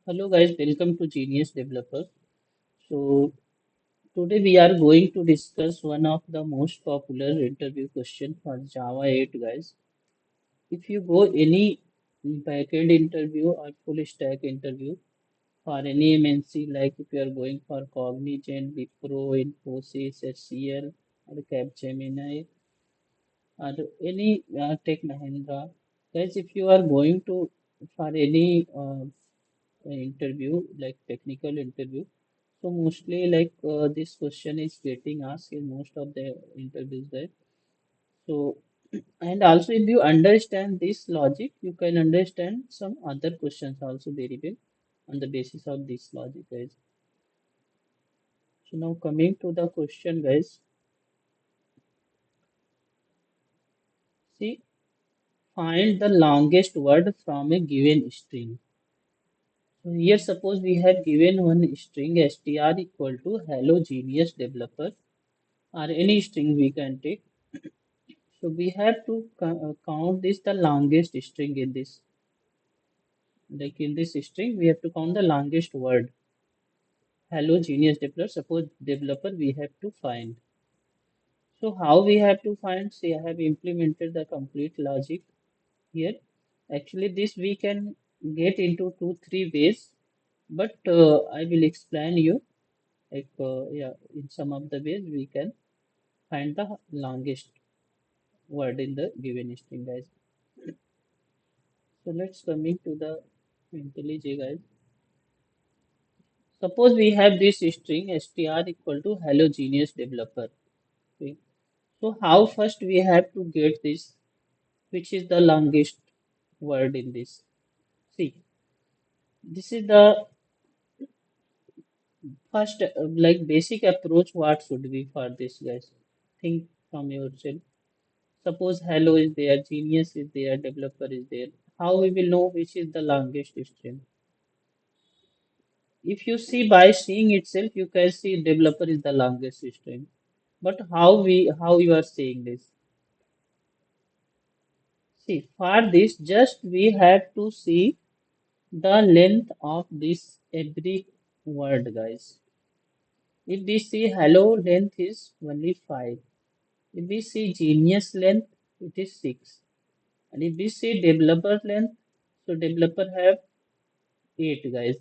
Hello guys, welcome to Genius Developer. So today we are going to discuss one of the most popular interview question for Java 8 guys. If you go any backend interview or full stack interview for any MNC, like if you are going for Cognizant, Wipro, Infosys, HCL, or Capgemini, or any Tech Mahindra, guys, if you are going to for any interview, like technical interview. So mostly like this question is getting asked in most of the interviews there. So and also if you understand this logic, you can understand some other questions also very well on the basis of this logic, guys. So now coming to the question, guys. See, find the longest word from a given string. So here suppose we have given one string str equal to hello genius developer or any string we can take. So we have to count this the longest string in this. Like in this string, we have to count the longest word. Hello, genius developer. Suppose developer we have to find. So how we have to find? See, I have implemented the complete logic here. Actually, this we can get into two, three ways, but I will explain you. Like yeah, in some of the ways we can find the longest word in the given string, guys. So let's coming to the IntelliJ, guys. Suppose we have this string str equal to hello genius developer. Okay. So how first we have to get this, which is the longest word in this. See, this is the first like basic approach. What should be for this, guys? Think from yourself. Suppose hello is there, genius is there, developer is there. How we will know which is the longest string? If you see by seeing itself, you can see developer is the longest string. But how you are saying this? See, for this, just we have to see the length of this every word, guys. If we see hello length is only 5. If we see genius length, it is 6. And if we see developer length, so developer have 8, guys.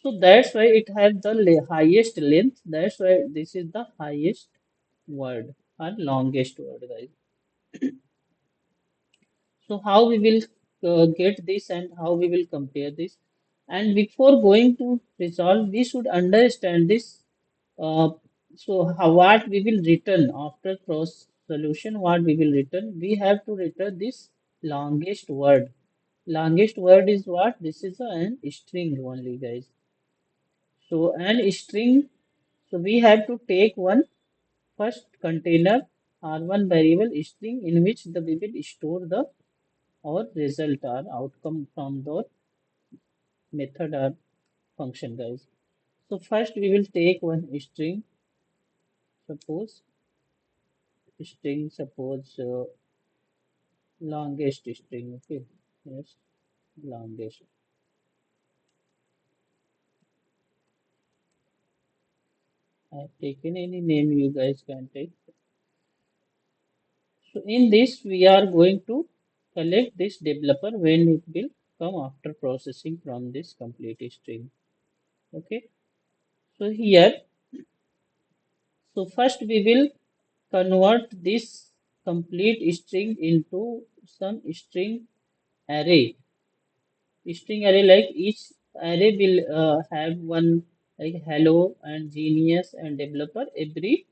So that's why it has the highest length. That's why this is the highest word or longest word, guys. So how we will get this and how we will compare this. And before going to resolve, we should understand this. Uh, so how, what we will return after cross solution, what we will return, we have to return this longest word. Longest word is what? This is an string only, guys. So an string, so we have to take one first container or one variable string in which we will store the our result or outcome from the method or function, guys. So first we will take one string, suppose longest string, okay, yes, longest. I have taken any name you guys can take. So in this we are going to collect this developer when it will come after processing from this complete string, okay. So here, so first we will convert this complete string into some string array. String array, like each array will have one like hello and genius and developer every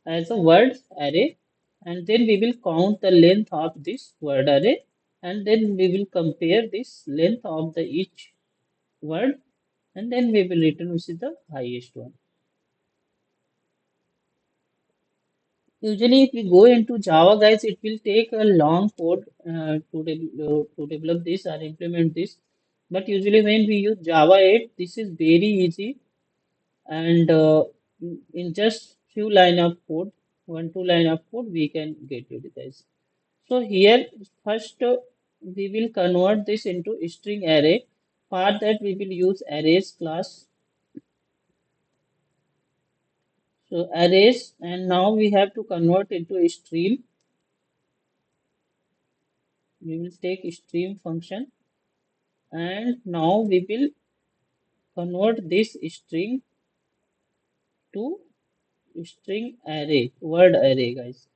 as a word array, and then we will count the length of this word array, and then we will compare this length of the each word, and then we will return which is the highest one. Usually, if we go into Java, guys, it will take a long code to develop this or implement this. But usually, when we use Java 8, this is very easy, and in just few line of code, one two line of code, we can get it, guys. So here, first we will convert this into string array. For that we will use arrays class. So arrays, and now we have to convert into a stream. We will take stream function, and now we will convert this string to string array, word array, guys.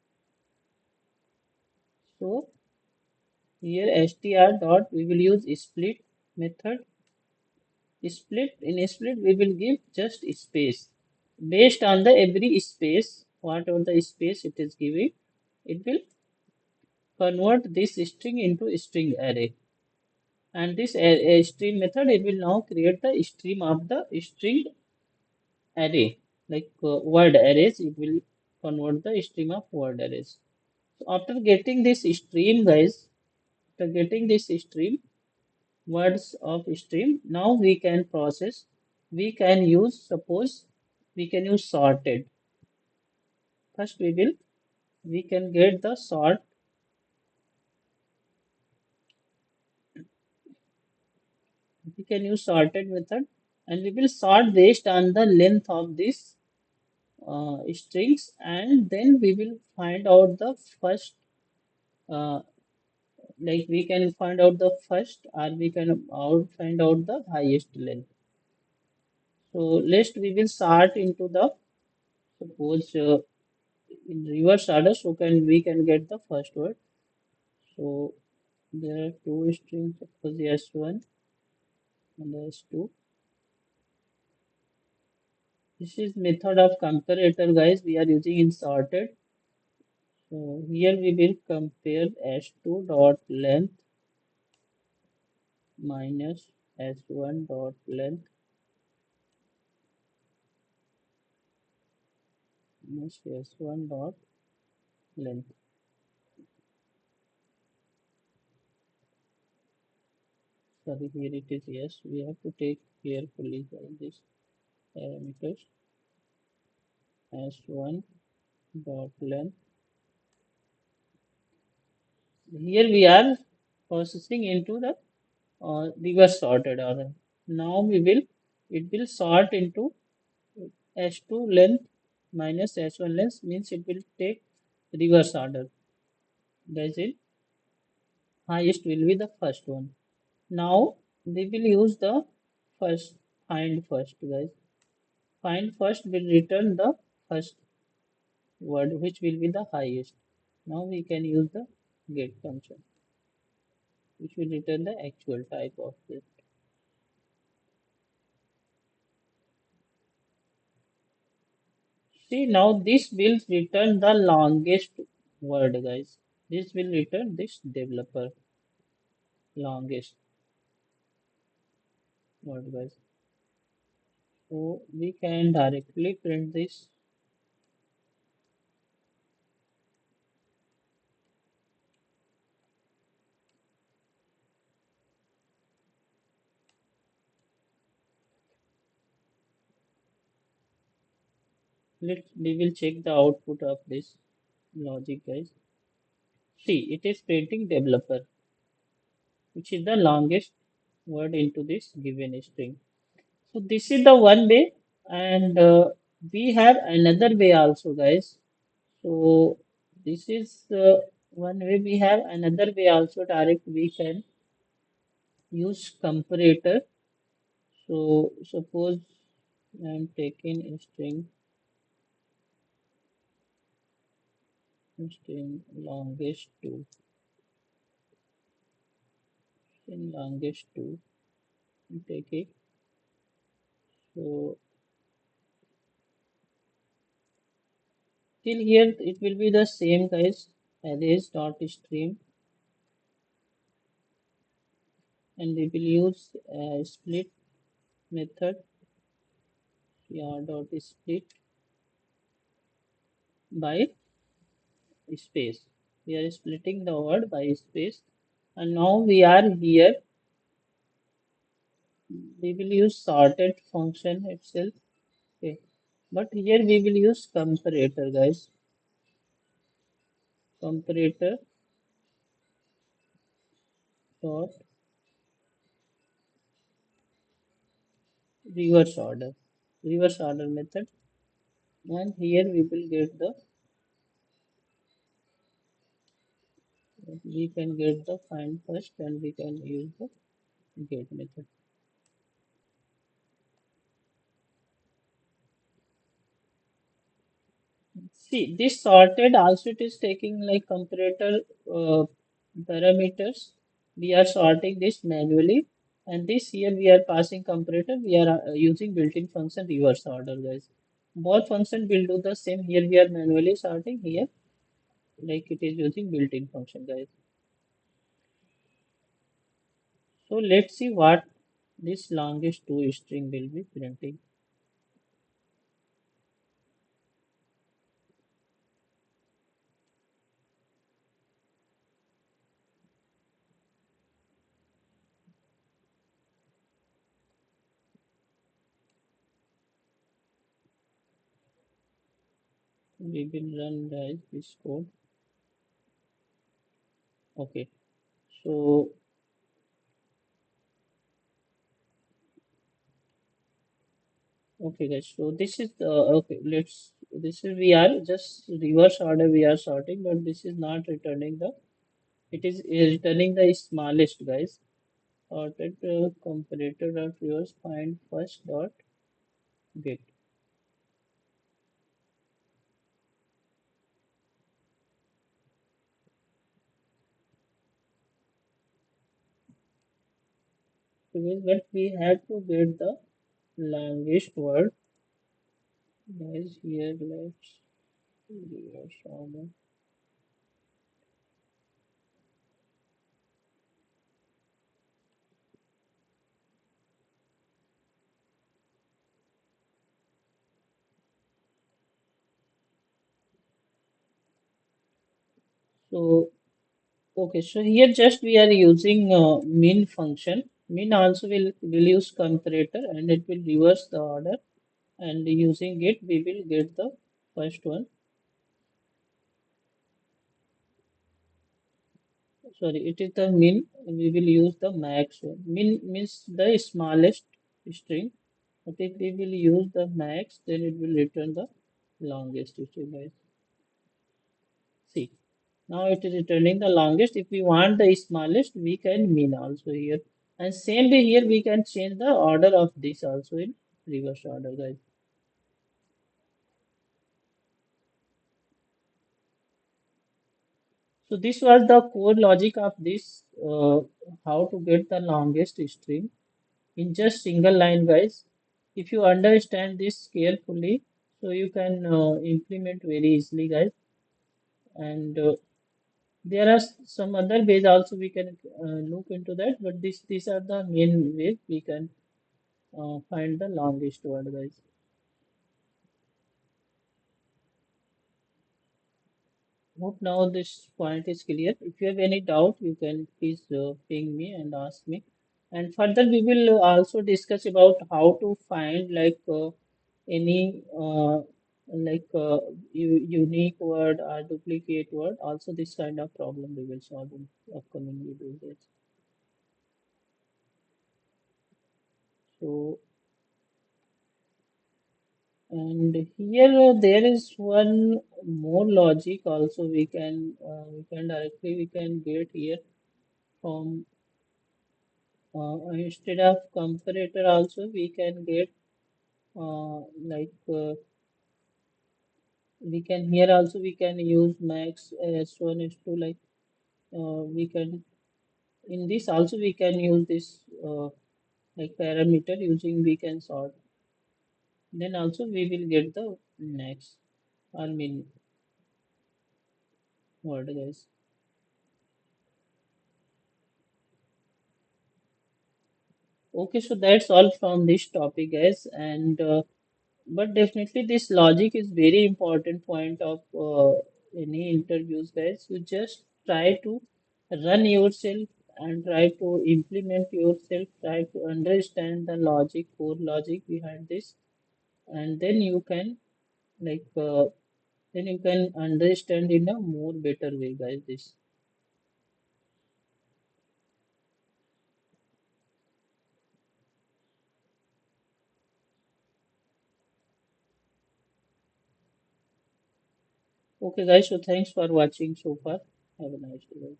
So here str dot we will use split method. Split, in split we will give just space. Based on the every space, whatever the space it is giving, it will convert this string into a string array. And this stream method, it will now create the stream of the string array, like word arrays. It will convert the stream of word arrays. So after getting this stream, guys, after getting this stream, words of stream, now we can process. We can use, suppose, we can use sorted. First, we can get the sort. We can use sorted method, and we will sort based on the length of this strings, and then we will find out the first, uh, like we can find out the first, or we can find out the highest length. So let's we will sort into the, suppose, in reverse order, so can we can get the first word. So there are two strings, suppose s1 and s2. This is method of comparator, guys, we are using in sorted. So here we will compare s2 dot length minus s1 dot length minus s1 dot length. Sorry, here it is. Yes, we have to take carefully this parameters. S1 dot length. Here we are processing into the reverse sorted order. Now it will sort into S2 length minus S1 length, means it will take reverse order. That's it. Highest will be the first one. Now we will use the first, find first, guys. Find first will return the first word, which will be the highest. Now we can use the get function, which will return the actual type of it. See, now this will return the longest word, guys. This will return this developer longest word, guys. So we can directly print this. We will check the output of this logic, guys. See, it is printing developer, which is the longest word into this given string. So this is the one way, and we have another way also, guys. So this is one way. We have another way also. Direct, we can use comparator. So suppose I am taking a string longest two, string longest two. Take it. So till here it will be the same, guys. Arrays dot stream, and we will use split method. Yeah, dot split by space. We are splitting the word by space, and now we are here. We will use sorted function itself. Okay, but here we will use comparator, guys. Comparator dot reverse order, reverse order method, and here we will get the we can get the find first and we can use the get method. See, this sorted also it is taking like comparator parameters. We are sorting this manually, and this here we are passing comparator. We are using built-in function reverse order, guys. Both function will do the same. Here we are manually sorting. Here, like it is using built-in function, guys. So let's see what this longest two string will be printing. We will run guys this code. Okay. So okay guys, so this is okay. This is we are just reverse order we are sorting, but this is not returning the. It is returning the smallest guys. Sorted comparator dot reverse find first dot get. Because but we have to get the longest word. Guys, here let's reverse order. So okay, so here just we are using min function. Min also will use comparator and it will reverse the order. And using it, we will get the first one. Sorry, it is the min. We will use the max one. Min means the smallest string. But if we will use the max, then it will return the longest string. Guys, see. Now it is returning the longest. If we want the smallest, we can min also here. And same way here, we can change the order of this also in reverse order, guys. So this was the core logic of this, how to get the longest string in just single line, guys. If you understand this carefully, so you can implement very easily, guys. And there are some other ways also we can look into that, but these are the main ways we can find the longest word, guys. Hope now this point is clear. If you have any doubt, you can please ping me and ask me. And further, we will also discuss about how to find like any unique word or duplicate word. Also, this kind of problem we will solve in upcoming videos. So, and here there is one more logic also we can directly we can get here from instead of comparator also we can get we can here also we can use max s1 s2 like we can in this also we can use this like parameter using we can sort then also we will get the next I mean word guys. Okay, so that's all from this topic guys and but definitely this logic is very important point of any interviews guys. You just try to run yourself and try to implement yourself, try to understand the logic, core logic behind this, and then you can like then you can understand in a more better way guys this. Okay, guys. So thanks for watching so far. Have a nice day, guys.